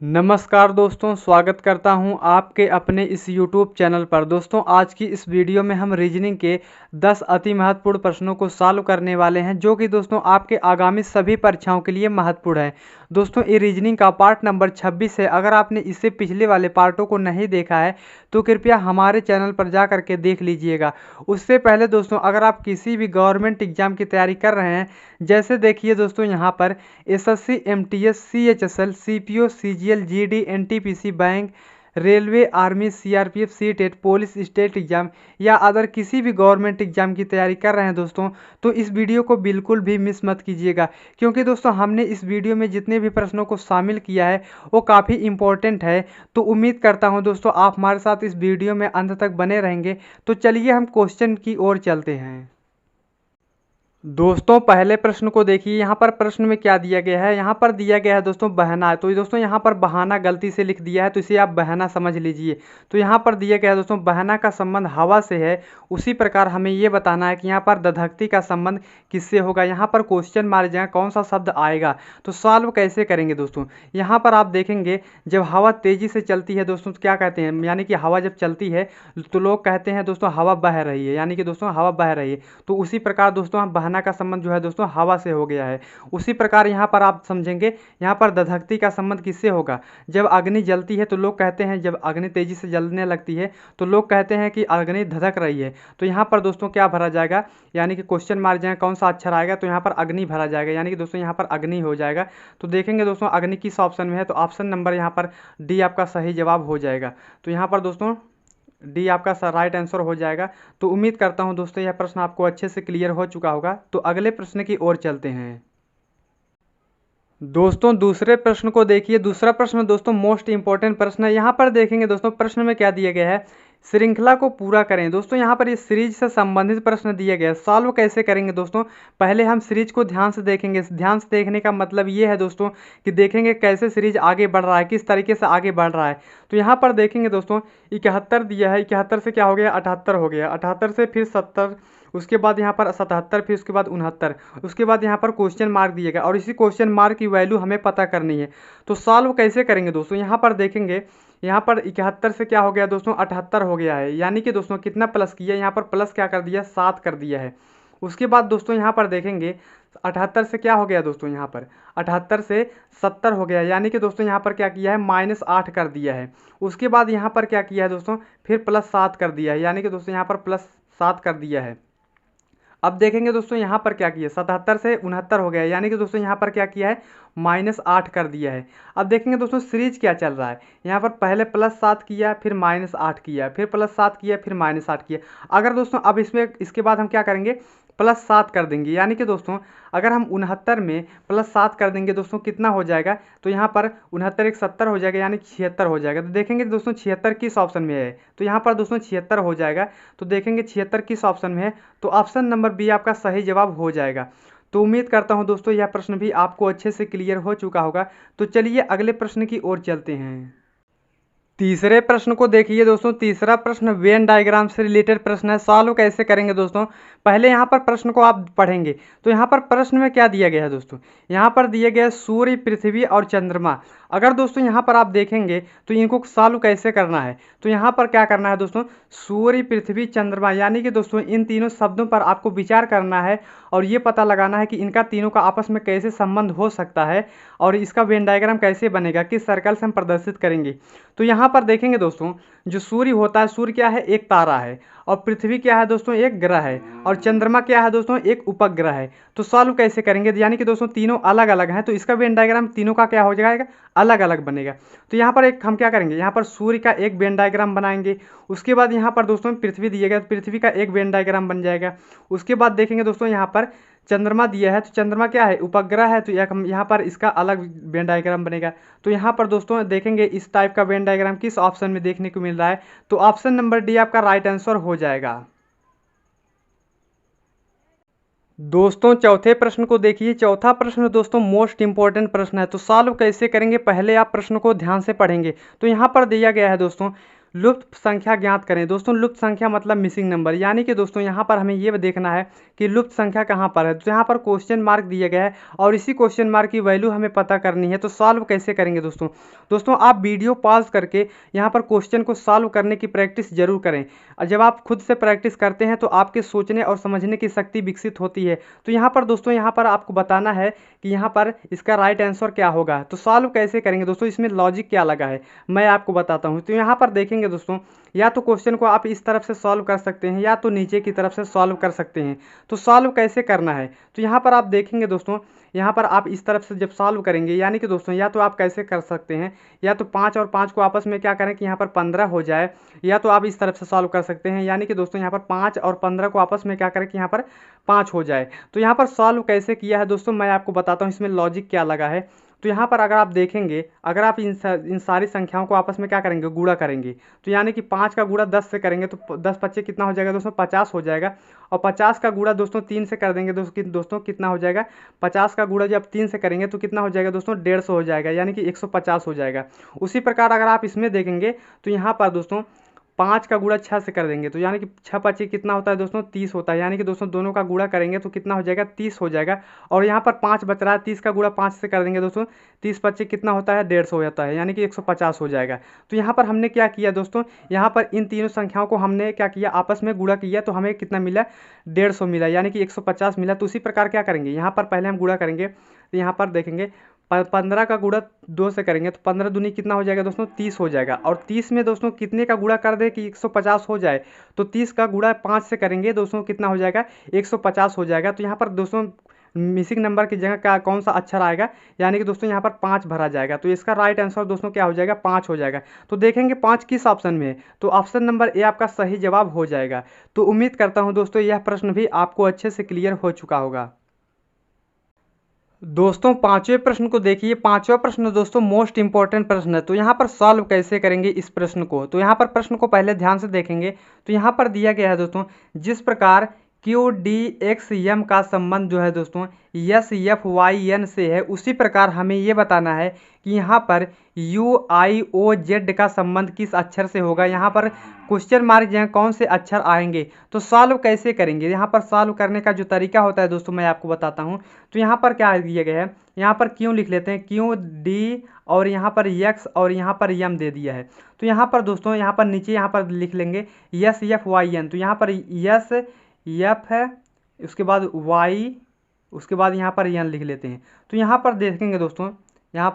नमस्कार दोस्तों, स्वागत करता हूं आपके अपने इस YouTube चैनल पर। दोस्तों, आज की इस वीडियो में हम रीजनिंग के 10 अति महत्वपूर्ण प्रश्नों को सॉल्व करने वाले हैं, जो कि दोस्तों आपके आगामी सभी परीक्षाओं के लिए महत्वपूर्ण है। दोस्तों, ये रीजनिंग का पार्ट नंबर 26 है। अगर आपने इससे पिछले वाले पार्टों को नहीं देखा है तो कृपया हमारे चैनल पर जा करके देख लीजिएगा। उससे पहले दोस्तों, अगर आप किसी भी गवर्नमेंट एग्जाम की तैयारी कर रहे हैं, जैसे देखिए दोस्तों यहाँ पर SSC, MTS, CHSL, CPO, CGL, GD, NTPC, bank, railway, army, CRPF, CTET, police, state exam या अदर किसी भी गवर्नमेंट एग्जाम की तैयारी कर रहे हैं दोस्तों, तो इस वीडियो को बिल्कुल भी मिस मत कीजिएगा, क्योंकि दोस्तों हमने इस वीडियो में जितने भी प्रश्नों को शामिल किया है वो काफ़ी इंपॉर्टेंट है। तो उम्मीद करता हूं दोस्तों आप हमारे साथ इस वीडियो में अंत तक बने रहेंगे। तो चलिए हम क्वेश्चन की ओर चलते हैं। दोस्तों, पहले प्रश्न को देखिए। यहाँ पर प्रश्न में क्या दिया गया है। यहाँ पर दिया गया है दोस्तों बहाना। तो दोस्तों यहाँ पर बहाना गलती से लिख दिया है, तो इसे आप बहाना समझ लीजिए। तो यहाँ पर दिया गया है दोस्तों बहाना का संबंध हवा से है। उसी प्रकार हमें ये बताना है कि यहाँ पर दधकती का संबंध किससे होगा। यहाँ पर क्वेश्चन मारे जाए कौन सा शब्द आएगा, तो सॉल्व कैसे करेंगे दोस्तों। यहाँ पर आप देखेंगे जब हवा तेजी से चलती है दोस्तों तो क्या कहते हैं, यानी कि हवा जब चलती है तो लोग कहते हैं दोस्तों हवा बह रही है, यानी कि दोस्तों हवा बह रही है। तो उसी प्रकार दोस्तों हम बहाना का संबंध जो है दोस्तों हवा से हो गया है। उसी प्रकार यहाँ पर आप समझेंगे, यहाँ पर दधकती का संबंध किससे होगा। जब अग्नि जलती है तो लोग कहते हैं, जब अग्नि तेजी से जलने लगती है तो लोग कहते हैं कि अग्नि धधक रही है। तो यहाँ पर दोस्तों क्या भरा जाएगा, यानी कि क्वेश्चन मार जाए कौन सा अक्षर आएगा, तो यहाँ पर अग्नि भरा जाएगा, यानी कि दोस्तों यहाँ पर अग्नि हो जाएगा। तो देखेंगे दोस्तों अग्नि किस ऑप्शन में है, तो ऑप्शन नंबर यहाँ पर डी आपका सही जवाब हो जाएगा। तो यहाँ पर दोस्तों डी आपका राइट आंसर हो जाएगा। तो उम्मीद करता हूं दोस्तों यह प्रश्न आपको अच्छे से क्लियर हो चुका होगा। तो अगले प्रश्न की ओर चलते हैं। दोस्तों, दूसरे प्रश्न को देखिए। दूसरा प्रश्न दोस्तों मोस्ट इंपॉर्टेंट प्रश्न है। यहाँ पर देखेंगे दोस्तों प्रश्न में क्या दिया गया है, श्रृंखला को पूरा करें। दोस्तों यहाँ पर ये सीरीज से संबंधित प्रश्न दिया गया है। सॉल्व कैसे करेंगे दोस्तों, पहले हम सीरीज को ध्यान से देखेंगे। ध्यान से देखने का मतलब ये है दोस्तों कि देखेंगे कैसे सीरीज आगे बढ़ रहा है, किस तरीके से आगे बढ़ रहा है। तो यहाँ पर देखेंगे दोस्तों 71 दिया है, 71 से क्या हो गया 78 हो गया, 78 से फिर 70, उसके बाद यहाँ पर 77, फिर उसके बाद 69, उसके बाद यहाँ पर क्वेश्चन मार्क दिएगा और इसी क्वेश्चन मार्क की वैल्यू हमें पता करनी है। तो सॉल्व कैसे करेंगे दोस्तों, यहाँ पर देखेंगे, यहाँ पर 71 से क्या हो गया दोस्तों 78 हो गया है, यानी कि दोस्तों कितना प्लस किया, यहाँ पर प्लस क्या कर दिया 7 कर दिया है। उसके बाद दोस्तों यहाँ पर देखेंगे 78 से क्या हो गया दोस्तों, यहाँ पर 78 से 70 हो गया, यानी कि दोस्तों यहाँ पर क्या किया है -8 कर दिया है। उसके बाद यहाँ पर क्या किया है दोस्तों, फिर +7 कर दिया है, यानी कि दोस्तों यहाँ पर +7 कर दिया है। अब देखेंगे दोस्तों यहाँ पर क्या किया, 77 से 69 हो गया, यानी कि दोस्तों यहाँ पर क्या किया है -8 कर दिया है। अब देखेंगे दोस्तों सीरीज क्या चल रहा है, यहाँ पर पहले +7 किया, फिर -8 किया, फिर +7 किया, फिर -8 किया। अगर दोस्तों अब इसमें इसके बाद हम क्या करेंगे, +7 कर देंगे, यानी कि दोस्तों अगर हम 69 में +7 कर देंगे दोस्तों कितना हो जाएगा, तो यहाँ पर 69 एक 70 हो जाएगा, यानी 76 हो जाएगा। तो देखेंगे दोस्तों 76 किस ऑप्शन में है, तो यहाँ पर दोस्तों 76 हो जाएगा। तो देखेंगे 76 किस ऑप्शन में है, तो ऑप्शन नंबर बी आपका सही जवाब हो जाएगा। तो उम्मीद करता हूँ दोस्तों यह प्रश्न भी आपको अच्छे से क्लियर हो चुका होगा। तो चलिए अगले प्रश्न की ओर चलते हैं। तीसरे प्रश्न को देखिए दोस्तों। तीसरा प्रश्न वेन डायग्राम से रिलेटेड प्रश्न है। सॉल्व कैसे करेंगे दोस्तों, पहले यहाँ पर प्रश्न को आप पढ़ेंगे। तो यहाँ पर प्रश्न में क्या दिया गया है दोस्तों, यहाँ पर दिया गया है सूर्य, पृथ्वी और चंद्रमा। अगर दोस्तों यहाँ पर आप देखेंगे तो इनको सॉल्व कैसे करना है, तो यहाँ पर क्या करना है दोस्तों, सूर्य, पृथ्वी, चंद्रमा, यानी कि दोस्तों इन तीनों शब्दों पर आपको विचार करना है और ये पता लगाना है कि इनका तीनों का आपस में कैसे संबंध हो सकता है और इसका वेन डायग्राम कैसे बनेगा, किस सर्कल से हम प्रदर्शित करेंगे। तो यहाँ पर देखेंगे दोस्तों जो सूर्य होता है, सूर्य क्या है एक तारा है, और पृथ्वी क्या है दोस्तों एक ग्रह है, और चंद्रमा क्या है दोस्तों एक उपग्रह है। तो सॉल्व कैसे करेंगे, यानी कि दोस्तों तीनों अलग अलग हैं, तो इसका वेन डायग्राम तीनों का क्या हो जाएगा, अलग अलग बनेगा। तो यहाँ पर एक हम क्या करेंगे, यहाँ पर सूर्य का एक वेन डायग्राम बनाएंगे। उसके बाद यहाँ पर दोस्तों पृथ्वी दिएगा, तो पृथ्वी का एक वेन डायग्राम बन जाएगा। उसके बाद देखेंगे दोस्तों यहाँ पर चंद्रमा दिया है, तो चंद्रमा क्या है उपग्रह है, तो एक हम यहाँ पर इसका अलग वेन डायग्राम बनेगा। तो यहाँ पर दोस्तों देखेंगे इस टाइप का वेन डायग्राम किस ऑप्शन में देखने को मिल रहा है, तो ऑप्शन नंबर डी आपका राइट आंसर हो जाएगा। दोस्तों चौथे प्रश्न को देखिए। चौथा प्रश्न दोस्तों मोस्ट इंपॉर्टेंट प्रश्न है। तो सॉल्व कैसे करेंगे, पहले आप प्रश्न को ध्यान से पढ़ेंगे। तो यहाँ पर दिया गया है दोस्तों लुप्त संख्या ज्ञात करें। दोस्तों लुप्त संख्या मतलब मिसिंग नंबर, यानी कि दोस्तों यहाँ पर हमें ये देखना है कि लुप्त संख्या कहाँ पर है। तो यहाँ पर क्वेश्चन मार्क दिया गया है और इसी क्वेश्चन मार्क की वैल्यू हमें पता करनी है। तो सॉल्व कैसे करेंगे दोस्तों? दोस्तों आप वीडियो पॉज करके यहाँ पर क्वेश्चन को सॉल्व करने की प्रैक्टिस जरूर करें। और जब आप खुद से प्रैक्टिस करते हैं तो आपके सोचने और समझने की शक्ति विकसित होती है। तो यहाँ पर दोस्तों यहाँ पर आपको बताना है कि यहाँ पर इसका राइट आंसर क्या होगा। तो सॉल्व कैसे करेंगे दोस्तों, इसमें लॉजिक क्या लगा है मैं आपको बताता हूँ। तो यहाँ पर देखेंगे दोस्तों, या तो क्वेश्चन को आप इस तरफ से सॉल्व कर सकते हैं या तो नीचे की तरफ से सॉल्व कर सकते हैं। तो सॉल्व कैसे करना है, तो यहाँ पर आप देखेंगे दोस्तों, यहाँ पर आप इस तरफ से जब सॉल्व करेंगे, यानी कि दोस्तों या तो आप कैसे कर सकते हैं, या तो 5 और 5 को आपस में क्या करें कि यहाँ पर 15 हो जाए, या तो आप इस तरफ से सॉल्व कर सकते हैं, यानी कि दोस्तों यहाँ पर 5 और 15 को आपस में क्या करें कि यहाँ पर 5 हो जाए। तो यहाँ पर सॉल्व कैसे किया है दोस्तों मैं आपको बताता हूँ, इसमें लॉजिक क्या लगा है। तो यहाँ पर अगर आप देखेंगे, अगर आप इन सारी संख्याओं को आपस में क्या करेंगे, गुणा करेंगे, तो यानी कि 5 का गुणा 10 से करेंगे तो 10 पच्चे कितना हो जाएगा दोस्तों, 50 हो जाएगा। और 50 का गुणा दोस्तों 3 से कर देंगे दोस्तों कितना हो जाएगा, 50 का गुणा जब 3 से करेंगे तो कितना हो जाएगा दोस्तों, 150 हो जाएगा, यानी कि 150 हो जाएगा। उसी प्रकार अगर आप इसमें देखेंगे तो यहाँ पर दोस्तों 5 का गुणा 6 से कर देंगे, तो यानी कि 6 पच्चीस कितना होता है दोस्तों, 30 होता है, यानी कि दोस्तों दोनों का गुणा करेंगे तो कितना हो जाएगा, 30 हो जाएगा। और यहाँ पर 5 बच रहा है, 30 का गुणा 5 से कर देंगे दोस्तों, 30 पच्चीस कितना होता है, 150 हो जाता है, यानी कि 150 हो जाएगा। तो यहाँ पर हमने क्या किया दोस्तों, यहाँ पर इन तीनों संख्याओं को हमने क्या किया, आपस में गुणा किया, तो हमें कितना मिला, 150 मिला, यानी कि 150 मिला। तो उसी प्रकार क्या करेंगे, यहाँ पर पहले हम गुणा करेंगे, तो यहाँ पर देखेंगे 15 का गुणा 2 से करेंगे तो 15 दूनी कितना हो जाएगा दोस्तों, 30 हो जाएगा। और 30 में दोस्तों कितने का गुणा कर दे कि 150 हो जाए, तो 30 का गुणा 5 से करेंगे दोस्तों कितना हो जाएगा, 150 हो जाएगा। तो यहाँ पर दोस्तों मिसिंग नंबर की जगह क्या कौन सा अक्षर आएगा, यानी कि दोस्तों यहाँ पर 5 भरा जाएगा। तो इसका राइट आंसर दोस्तों क्या हो जाएगा, 5 हो जाएगा। तो देखेंगे 5 किस ऑप्शन में है, तो ऑप्शन नंबर ए आपका सही जवाब हो जाएगा। तो उम्मीद करता हूँ दोस्तों यह प्रश्न भी आपको अच्छे से क्लियर हो चुका होगा। दोस्तों पांचवें प्रश्न को देखिए। पांचवा प्रश्न दोस्तों मोस्ट इंपॉर्टेंट प्रश्न है। तो यहाँ पर सॉल्व कैसे करेंगे इस प्रश्न को, तो यहाँ पर प्रश्न को पहले ध्यान से देखेंगे। तो यहाँ पर दिया गया है दोस्तों, जिस प्रकार क्यू डी एक्स यम का संबंध जो है दोस्तों यस एफ वाई एन से है, उसी प्रकार हमें ये बताना है कि यहाँ पर यू आई ओ जेड का संबंध किस अक्षर से होगा। यहाँ पर क्वेश्चन मार्क जो है कौन से अक्षर आएंगे। तो सॉल्व कैसे करेंगे, यहाँ पर सॉल्व करने का जो तरीका होता है दोस्तों मैं आपको बताता हूँ। तो यहाँ पर क्या दिया गया है, यहाँ पर क्यों लिख लेते हैं, क्यू डी और यहाँ पर यक्स और यहाँ पर यम दे दिया है। तो यहाँ पर दोस्तों यहाँ पर नीचे यहाँ पर लिख लेंगे यस एफ वाई एन। तो यहाँ पर यस एफ है, उसके बाद वाई, उसके बाद यहाँ पर एन लिख लेते हैं। तो यहाँ पर देखेंगे दोस्तों, यहाँ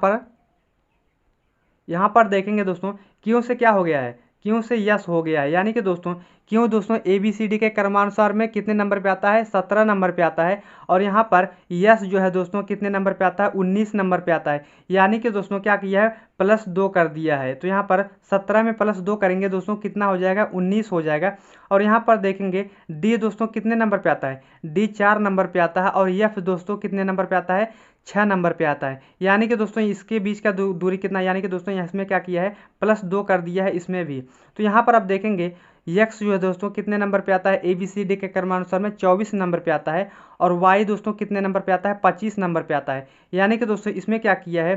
पर देखेंगे दोस्तों क्यों से क्या हो गया है, क्यों से यस हो गया है, यानी कि दोस्तों क्यों दोस्तों ए बी सी डी के क्रमानुसार में कितने नंबर पे आता है, 17 नंबर पे आता है। और यहाँ पर यस जो है दोस्तों कितने नंबर पे आता है, 19 नंबर पे आता है, यानी कि दोस्तों क्या किया है, +2 कर दिया है। तो यहाँ पर 17 में +2 करेंगे दोस्तों कितना हो जाएगा, 19 हो जाएगा। और यहाँ पर देखेंगे डी दोस्तों कितने नंबर पे आता है, डी 4 नंबर पे आता है। और एफ दोस्तों कितने नंबर पे आता है, 6 नंबर पे आता है, यानी कि दोस्तों इसके बीच का दूरी कितना, यानी कि दोस्तों इसमें क्या किया है, +2 कर दिया है इसमें भी। तो यहाँ पर आप देखेंगे यक्स जो है दोस्तों कितने नंबर पे आता है, ए बी सी डी के क्रमानुसार में 24 नंबर पे आता है। और वाई दोस्तों कितने नंबर पे आता है, 25 नंबर पे आता है, यानी कि दोस्तों इसमें क्या किया है,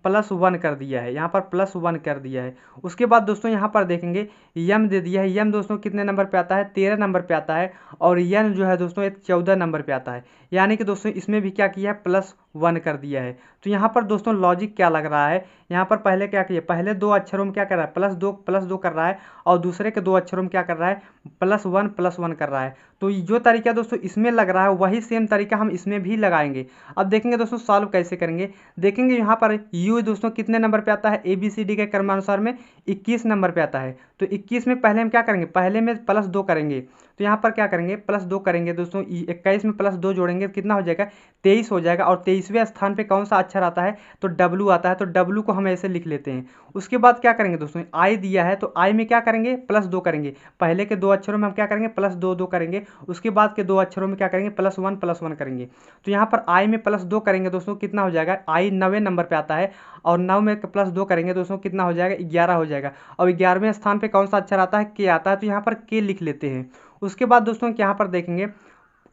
+1 कर दिया है, यहाँ पर +1 कर दिया है। उसके बाद दोस्तों यहाँ पर देखेंगे यम दे दिया है, यम दोस्तों कितने नंबर पे आता है, 13 नंबर पे आता है। और यन जो है दोस्तों एक 14 नंबर पे आता है, यानी कि दोस्तों इसमें भी क्या किया है, +1 कर दिया है। तो यहाँ पर दोस्तों लॉजिक क्या लग रहा है, यहाँ पर पहले क्या किया, पहले 2 अक्षरों में क्या कर रहा है, +2 कर रहा है, और दूसरे के 2 अक्षरों में क्या कर रहा है, +1 कर रहा है। तो जो तरीका दोस्तों इसमें लग रहा है वही सेम तरीका हम इसमें भी लगाएंगे। अब देखेंगे दोस्तों सॉल्व कैसे करेंगे। देखेंगे यहाँ पर यू दोस्तों कितने नंबर पे आता है, ए बी सी डी के क्रमानुसार में 21 नंबर पे आता है। तो 21 में पहले हम क्या करेंगे, पहले में +2 करेंगे। तो यहाँ पर क्या करेंगे, +2 करेंगे दोस्तों, 21 में +2 जोड़ेंगे कितना हो जाएगा, 23 हो जाएगा। और 23वें स्थान पे कौन सा अक्षर आता है, तो डब्लू आता है। तो डब्लू को हम ऐसे लिख लेते हैं। उसके बाद क्या करेंगे दोस्तों, आई दिया है, तो आई में क्या करेंगे, +2 करेंगे। पहले के 2 अक्षरों में हम क्या करेंगे, +2 करेंगे। उसके बाद के 2 अक्षरों में क्या करेंगे, +1 करेंगे। तो यहाँ पर आई में +2 करेंगे दोस्तों कितना हो जाएगा, आई 9वें नंबर पे आता है। और 9 में +2 करेंगे दोस्तों कितना हो जाएगा, 11 हो जाएगा। और 11वें स्थान पे कौन सा अक्षर आता है, के आता है। तो यहाँ पर के लिख लेते हैं। उसके बाद दोस्तों यहाँ पर देखेंगे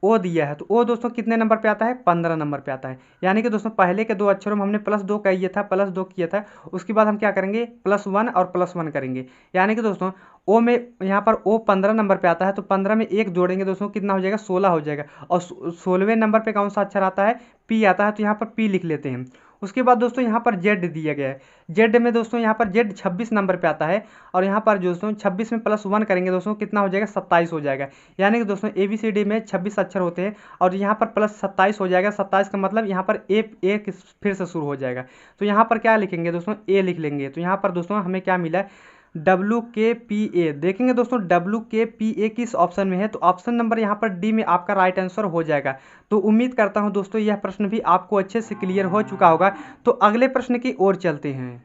ओ दिया है, तो ओ दोस्तों कितने नंबर पे आता है, 15 नंबर पे आता है। यानी कि दोस्तों पहले के दो अक्षरों में हमने +2 किया था, +2 किया था, उसके बाद हम क्या करेंगे, +1 और +1 करेंगे। यानी कि दोस्तों ओ में यहाँ पर ओ 15 नंबर पे आता है, तो 15 में 1 जोड़ेंगे दोस्तों, कितना हो जाएगा, 16 हो जाएगा। और 16वें नंबर पे कौन सा अक्षर आता है, पी आता है, तो यहाँ पर पी लिख लेते हैं। उसके बाद दोस्तों यहाँ पर जेड दिया गया है। जेड में दोस्तों यहाँ पर जेड 26 नंबर पे आता है, और यहाँ पर दोस्तों 26 में +1 करेंगे दोस्तों, कितना हो जाएगा, 27 हो जाएगा। यानी कि दोस्तों ABCD में 26 अक्षर होते हैं, और यहाँ पर +27 हो जाएगा। 27 का मतलब यहाँ पर ए फिर से शुरू हो जाएगा। तो यहाँ पर क्या लिखेंगे दोस्तों, ए लिख लेंगे। तो यहाँ पर दोस्तों हमें क्या मिला है, WKPA। देखेंगे दोस्तों WKPA किस ऑप्शन में है, तो ऑप्शन नंबर यहाँ पर डी में आपका राइट आंसर हो जाएगा। तो उम्मीद करता हूँ दोस्तों यह प्रश्न भी आपको अच्छे से क्लियर हो चुका होगा। तो अगले प्रश्न की ओर चलते हैं।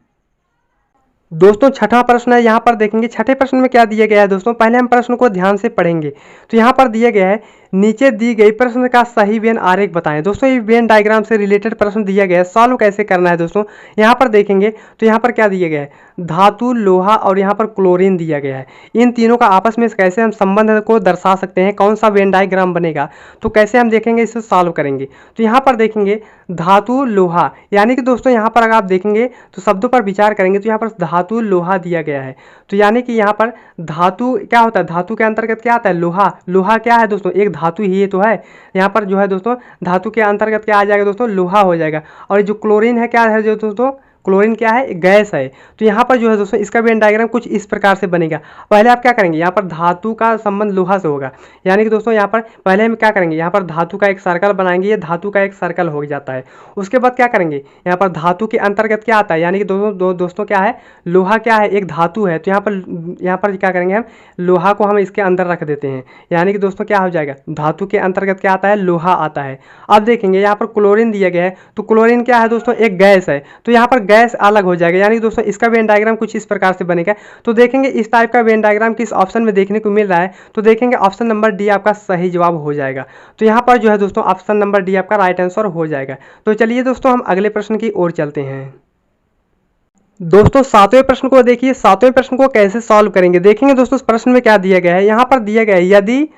दोस्तों छठा प्रश्न है, यहाँ पर देखेंगे छठे प्रश्न में क्या दिया गया है दोस्तों, पहले हम प्रश्न को ध्यान से पढ़ेंगे। तो यहाँ पर दिया गया है, नीचे दी गई प्रश्न का सही वेन आरेख बताएं। दोस्तों ये वेन डायग्राम से रिलेटेड प्रश्न दिया गया है, सॉल्व कैसे करना है दोस्तों। यहाँ पर देखेंगे तो यहाँ पर क्या दिया गया है, धातु, लोहा और यहाँ पर क्लोरीन दिया गया है। इन तीनों का आपस में कैसे हम संबंध को दर्शा सकते हैं, कौन सा वेन डायग्राम बनेगा, तो कैसे हम देखेंगे, इसे सॉल्व करेंगे। तो यहाँ पर देखेंगे धातु, लोहा, यानी कि दोस्तों यहाँ पर अगर आप देखेंगे तो शब्दों पर विचार करेंगे तो यहाँ पर धातु, लोहा दिया गया है। तो यानी कि यहाँ पर धातु क्या होता है, धातु के अंतर्गत क्या आता है, लोहा। लोहा क्या है दोस्तों, एक धातु ही तो है। यहाँ पर जो है दोस्तों धातु के अंतर्गत क्या आ जाएगा दोस्तों, लोहा हो जाएगा। और जो क्लोरीन है क्या है जो दोस्तों, क्लोरीन क्या है, गैस है। तो यहाँ पर जो है दोस्तों इसका वेन डायग्राम कुछ इस प्रकार से बनेगा। पहले आप क्या करेंगे, यहाँ पर धातु का संबंध लोहा से होगा। यानी कि दोस्तों यहाँ पर पहले हम क्या करेंगे, यहाँ पर धातु का एक सर्कल बनाएंगे, ये धातु का एक सर्कल हो जाता है। उसके बाद क्या करेंगे, यहाँ पर धातु के अंतर्गत क्या आता है, यानी कि दोस्तों क्या है, लोहा क्या है, एक धातु है। तो यहाँ पर क्या करेंगे, हम लोहा को हम इसके अंदर रख देते हैं। यानी कि दोस्तों क्या हो जाएगा, धातु के अंतर्गत क्या आता है, लोहा आता है। अब देखेंगे यहाँ पर क्लोरीन दिया गया है, तो क्लोरीन क्या है दोस्तों, एक गैस है। तो यहाँ पर गैस अलग हो जाएगा। यानी दोस्तों इसका वेन डायग्राम कुछ इस प्रकार से बनेगा। तो देखेंगे इस टाइप का वेन डायग्राम किस ऑप्शन में देखने को मिल रहा है, तो देखेंगे ऑप्शन नंबर डी आपका सही जवाब हो जाएगा। तो यहाँ पर जो है दोस्तों ऑप्शन नंबर डी आपका राइट आंसर हो जाएगा। तो चलिए दोस्तों हम अगले प्रश्न की ओर चलते हैं। दोस्तों सातवें प्रश्न को देखिए, सातवें प्रश्न को कैसे सॉल्व करेंगे। देखेंगे दोस्तों इस प्रश्न में क्या दिया गया है, यहाँ पर दिया गया है यदि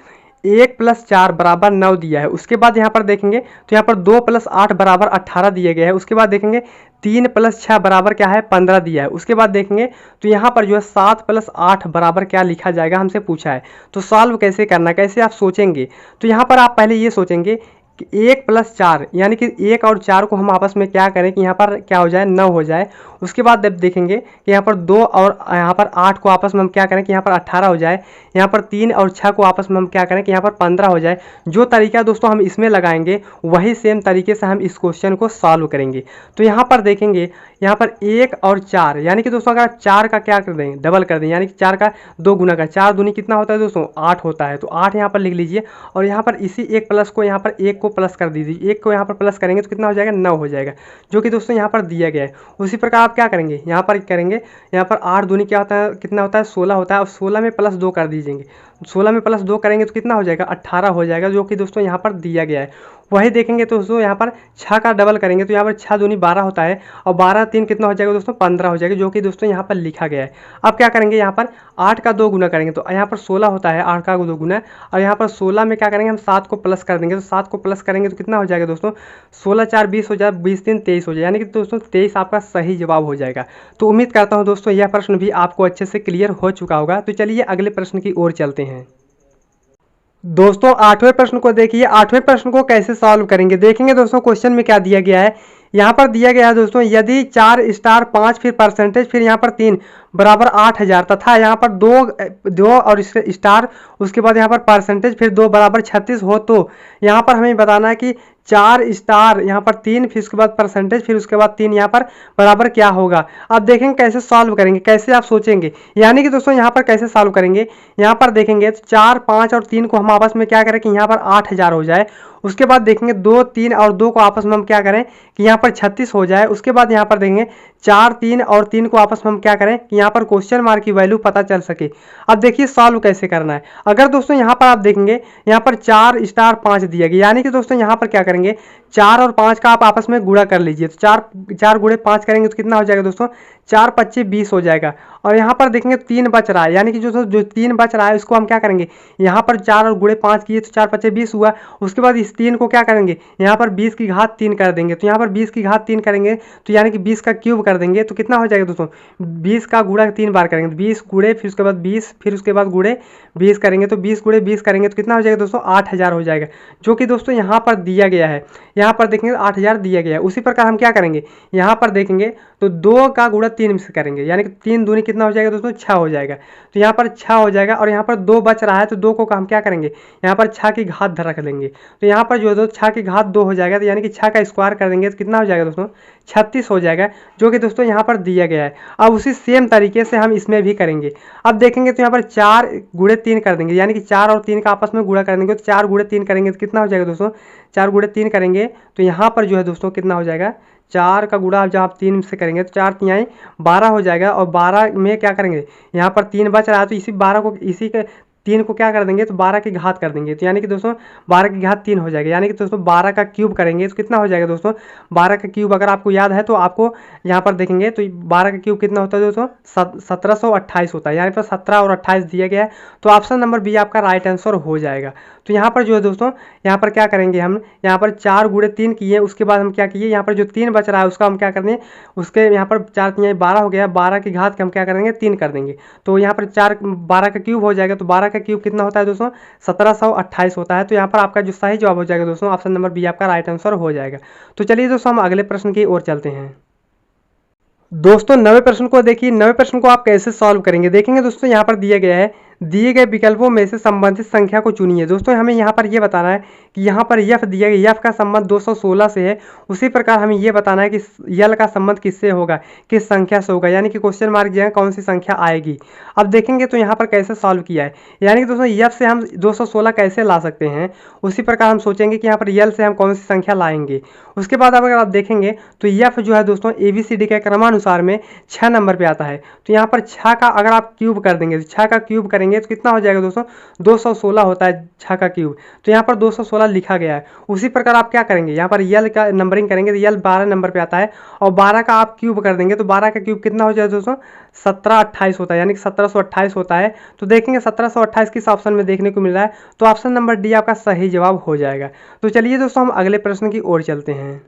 1 + 4 = 9 दिया है। उसके बाद यहाँ पर देखेंगे तो यहाँ पर 2 + 8 = 18 दिया गया है। उसके बाद देखेंगे 3 + 6 = क्या है, 15 दिया है। उसके बाद देखेंगे तो यहाँ पर जो है 7 + 8 = क्या लिखा जाएगा, हमसे पूछा है। तो सॉल्व कैसे करना, कैसे आप सोचेंगे। तो यहाँ पर आप पहले ये सोचेंगे कि 1 + 4 यानी कि 1 और 4 को हम आपस में क्या करें कि यहाँ पर क्या हो जाए, 9 हो जाए। उसके बाद जब देखेंगे कि यहाँ पर 2 और यहाँ पर 8 को आपस में हम क्या करें कि यहाँ पर 18 हो जाए। यहाँ पर 3 और 6 को आपस में हम क्या करें कि यहाँ पर 15 हो जाए। जो तरीका दोस्तों हम इसमें लगाएंगे वही सेम तरीके से हम इस क्वेश्चन को सॉल्व करेंगे। तो यहाँ पर देखेंगे यहाँ पर 1 और 4 यानी कि दोस्तों अगर 4 का क्या कर दें, डबल कर दें, यानी कि 4 का 2 गुना का 4 दूनी कितना होता है दोस्तों, 8 होता है। तो 8 यहाँ पर लिख लीजिए, और यहाँ पर इसी 1 प्लस को यहाँ पर 1 को प्लस कर दीजिए। 1 को यहाँ पर प्लस करेंगे तो कितना हो जाएगा, 9 हो जाएगा, जो कि दोस्तों यहाँ पर दिया गया है। उसी प्रकार आप क्या करेंगे, यहाँ पर करेंगे, यहाँ पर 8 दूनी क्या होता है, कितना होता है, 16 होता है। और 16 में +2 कर दीजिएंगे, 16 में +2 करेंगे तो कितना हो जाएगा, 18 हो जाएगा, जो कि दोस्तों यहाँ पर दिया गया है। वही देखेंगे तो दोस्तों यहाँ पर 6 का डबल करेंगे तो यहाँ पर 6 दूनी 12 होता है, और 12 3 कितना हो जाएगा दोस्तों, 15 हो जाएगा, जो कि दोस्तों यहाँ पर लिखा गया है। अब क्या करेंगे, यहाँ पर 8 का 2 गुना करेंगे तो यहाँ पर 16 होता है, 8 का 2 गुना। और यहाँ पर 16 में क्या करेंगे, हम 7 को प्लस कर देंगे, तो 7 को प्लस करेंगे तो कितना हो जाएगा दोस्तों, 16 4 20 हो जाए, 20 3 23 हो जाए, यानी कि दोस्तों 23 आपका सही जवाब हो जाएगा। तो उम्मीद करता हूँ दोस्तों यह प्रश्न भी आपको अच्छे से क्लियर हो चुका होगा। तो चलिए अगले प्रश्न की ओर चलते हैं। दोस्तों आठवें प्रश्न को देखिए, आठवें प्रश्न को कैसे सॉल्व करेंगे। देखेंगे दोस्तों क्वेश्चन में क्या दिया गया है, यहाँ पर दिया गया है दोस्तों यदि 4 स्टार 5 फिर परसेंटेज फिर यहाँ पर 3 बराबर 8000 तथा यहाँ पर 2 और स्टार उसके बाद यहाँ पर परसेंटेज फिर 2 बराबर 36 हो, तो यहाँ पर हमें बताना है कि 4 स्टार यहाँ पर 3 फिर उसके बाद परसेंटेज फिर उसके बाद 3 यहाँ पर बराबर क्या होगा। अब देखेंगे कैसे सॉल्व करेंगे, कैसे आप सोचेंगे। यानी कि दोस्तों यहाँ पर कैसे सॉल्व करेंगे, यहाँ पर देखेंगे 4 5 और 3 को हम आपस में क्या करें कि यहाँ पर 8000 हो जाए। उसके बाद देखेंगे 2 3 और 2 को आपस में हम क्या करें कि यहाँ पर 36 हो जाए। उसके बाद यहाँ पर देखेंगे 4, 3 और 3 को आपस में हम क्या करें कि यहाँ पर क्वेश्चन मार्क की वैल्यू पता चल सके। अब देखिए सॉल्व कैसे करना है। अगर दोस्तों यहाँ पर आप देखेंगे यहाँ पर 4 स्टार 5 दिया गया, यानी कि दोस्तों यहाँ पर क्या करेंगे 4 और 5 का आप आपस में गुणा कर लीजिए। तो 4 गुणे 5 करेंगे तो कितना हो जाएगा दोस्तों 4 25 20 हो जाएगा। और यहाँ पर देखेंगे 3 बच रहा है, यानी कि जो 3 बच रहा है उसको हम क्या करेंगे यहाँ पर 4 और गुणे 5 किए तो 4 25 20 हुआ। उसके बाद इस 3 को क्या करेंगे यहाँ पर 20 की घात 3 कर देंगे। तो यहाँ पर 20 की घात 3 करेंगे तो यानी कि 20 का क्यूब कर देंगे तो कितना हो जाएगा दोस्तों 20 का गुणा 3 बार करेंगे, 20 गुणे फिर उसके बाद 20 फिर उसके बाद गुणे 20 करेंगे तो 20 गुणे 20 करेंगे तो कितना हो जाएगा दोस्तों 8000 हो जाएगा, जो कि दोस्तों यहाँ पर दिया गया है। यहाँ पर देखेंगे 8000 दिया गया है। उसी प्रकार हम क्या करेंगे यहाँ पर देखेंगे तो 2 का गुणा 3 से करेंगे, यानी कि 3 दूनी कितना हो जाएगा दोस्तों 6 हो जाएगा। तो यहाँ पर 6 हो जाएगा और यहाँ पर 2 बच रहा है तो 2 को हम क्या करेंगे यहाँ पर 6 की घात रख लेंगे। तो यहाँ पर जो है दोस्तों 6 की घात 2 हो जाएगा, तो यानी कि 6 का स्क्वायर कर देंगे तो कितना हो जाएगा दोस्तों 36 हो जाएगा, जो कि दोस्तों यहाँ पर दिया गया है। अब उसी सेम तरीके से हम इसमें भी करेंगे। अब देखेंगे तो यहाँ पर 4 गुणे 3 कर देंगे, यानी कि 4 और 3 का आपस में गुणा कर देंगे तो 4 गुणे 3 करेंगे तो कितना हो जाएगा दोस्तों 4 गुणे 3 करेंगे तो यहाँ पर जो है दोस्तों कितना हो जाएगा 4 का गुणा जब आप 3 से करेंगे तो 4 तिहाई 12 हो जाएगा। और 12 में क्या करेंगे यहाँ पर 3 बच रहा है तो इसी 12 को इसी के 3 को क्या कर देंगे तो 12 की घात कर देंगे। तो यानी कि दोस्तों 12 की घात 3 हो जाएगा, यानी कि दोस्तों 12 का क्यूब करेंगे तो कितना हो जाएगा दोस्तों 12 का क्यूब अगर आपको याद है तो आपको यहाँ पर देखेंगे तो 12 का क्यूब कितना होता है दोस्तों 1728 होता है, यानी पर 17 और 28 दिया गया है। तो ऑप्शन नंबर बी आपका राइट आंसर हो जाएगा। तो यहाँ पर जो है दोस्तों यहाँ पर क्या करेंगे हम यहाँ पर 4 गुणे 3 किए, उसके बाद हम क्या किए यहाँ पर जो 3 बच रहा है उसका हम क्या करेंगे उसके यहाँ पर 4 तिहाई 12 हो गया, 12 की घात के हम क्या करेंगे 3 कर देंगे। तो यहाँ पर 12 का क्यूब हो जाएगा, तो 12 का क्यूब कितना होता है दोस्तों 1728 होता है। तो यहाँ पर आपका जो सही जवाब हो जाएगा दोस्तों ऑप्शन नंबर बी आपका राइट आंसर हो जाएगा। तो चलिए दोस्तों हम अगले प्रश्न की ओर चलते हैं। दोस्तों 90 प्रश्न को देखिए, 90 प्रश्न को आप कैसे सॉल्व करेंगे देखेंगे दोस्तों यहाँ पर दिया गया है दिए गए विकल्पों में से संबंधित संख्या को चुनिए। दोस्तों हमें यहाँ पर ये बताना है कि यहाँ पर यफ दिया गया, यफ का संबंध 216 से है। उसी प्रकार हमें ये बताना है कि यल का संबंध किससे होगा, किस संख्या से होगा, यानी कि क्वेश्चन मार्क जो है कौन सी संख्या आएगी। अब देखेंगे तो यहाँ पर कैसे सॉल्व किया है, यानी कि दोस्तों यफ से हम 216 कैसे ला सकते हैं, उसी प्रकार हम सोचेंगे कि यहाँ पर यल से हम कौन सी संख्या लाएंगे। उसके बाद अगर आप देखेंगे तो यफ जो है दोस्तों ABCD के क्रमानुसार में 6 नंबर पे आता है। तो यहाँ पर 6 का अगर आप क्यूब कर देंगे तो 6 का क्यूब करेंगे तो कितना हो जाएगा दोस्तों 216 होता है 6 का क्यूब। तो यहाँ पर 216 लिखा गया है। उसी प्रकार आप क्या करेंगे यहाँ पर यल का नंबरिंग करेंगे तो यल 12 नंबर पे आता है और 12 का आप क्यूब कर देंगे तो 12 का क्यूब कितना हो जाएगा दोस्तों 1728 होता है, यानी कि 1728 होता है। तो देखेंगे 1728 किस ऑप्शन में देखने को मिल रहा है, तो ऑप्शन नंबर डी आपका सही जवाब हो जाएगा। तो चलिए दोस्तों हम अगले प्रश्न की ओर चलते हैं।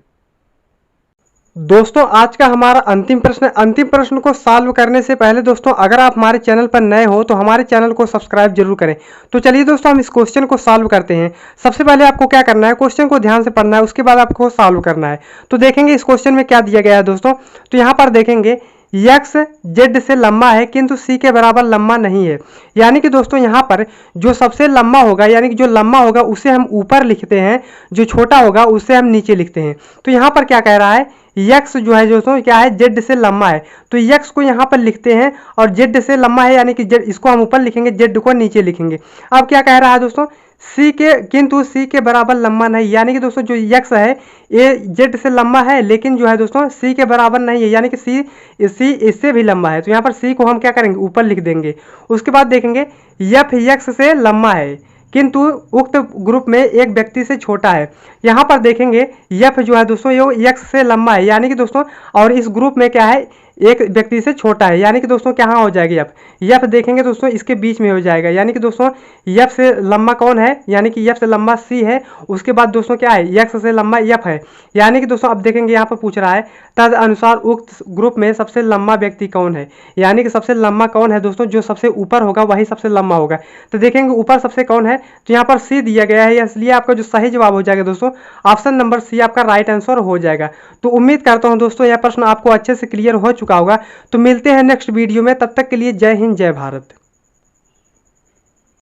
दोस्तों आज का हमारा अंतिम प्रश्न, अंतिम प्रश्न को सॉल्व करने से पहले दोस्तों अगर आप हमारे चैनल पर नए हो तो हमारे चैनल को सब्सक्राइब जरूर करें। तो चलिए दोस्तों हम इस क्वेश्चन को सॉल्व करते हैं। सबसे पहले आपको क्या करना है, क्वेश्चन को ध्यान से पढ़ना है, उसके बाद आपको सॉल्व करना है। तो देखेंगे इस क्वेश्चन में क्या दिया गया है दोस्तों। तो यहाँ पर देखेंगे यक्स जेड से लंबा है किंतु सी के बराबर लंबा नहीं है, यानी कि दोस्तों यहाँ पर जो सबसे लंबा होगा यानी कि जो लंबा होगा उसे हम ऊपर लिखते हैं, जो छोटा होगा उसे हम नीचे लिखते हैं। तो यहाँ पर क्या कह रहा है यक्स जो है दोस्तों क्या है जेड से लंबा है, तो यक्स को यहाँ पर लिखते हैं और जेड से लंबा है यानी कि जेड इसको हम ऊपर लिखेंगे, जेड को नीचे लिखेंगे। अब क्या कह रहा है दोस्तों सी के किंतु सी के बराबर लंबा नहीं, यानी कि दोस्तों जो यक्स है ये जेड से लंबा है लेकिन जो है दोस्तों सी के बराबर नहीं है, यानी कि सी इससे भी लंबा है। तो यहाँ पर सी को हम क्या करेंगे ऊपर लिख देंगे। उसके बाद देखेंगे यफ यक्स से लंबा है किंतु उक्त ग्रुप में एक व्यक्ति से छोटा है। यहाँ पर देखेंगे यफ जो है दोस्तों ये यक्स से लंबा है, यानी कि दोस्तों और इस ग्रुप में क्या है एक व्यक्ति से छोटा है, यानी कि दोस्तों कहाँ हो जाएगी यफ, यफ देखेंगे दोस्तों इसके बीच में हो जाएगा, यानी कि दोस्तों यफ से लंबा कौन है, यानी कि यफ से लंबा सी है। उसके बाद दोस्तों क्या है यक्स से लंबा यफ है, यानी कि दोस्तों अब देखेंगे यहाँ पर पूछ रहा है तद अनुसार उक्त ग्रुप में सबसे लंबा व्यक्ति कौन है, यानी कि सबसे लंबा कौन है दोस्तों जो सबसे ऊपर होगा वही सबसे लंबा होगा। तो देखेंगे ऊपर सबसे कौन है, तो यहाँ पर सी दिया गया है, इसलिए आपका जो सही जवाब हो जाएगा दोस्तों ऑप्शन नंबर सी आपका राइट आंसर हो जाएगा। तो उम्मीद करता हूँ दोस्तों यह प्रश्न आपको अच्छे से क्लियर हो चुका होगा। तो मिलते हैं नेक्स्ट वीडियो में, तब तक के लिए जय हिंद जय भारत।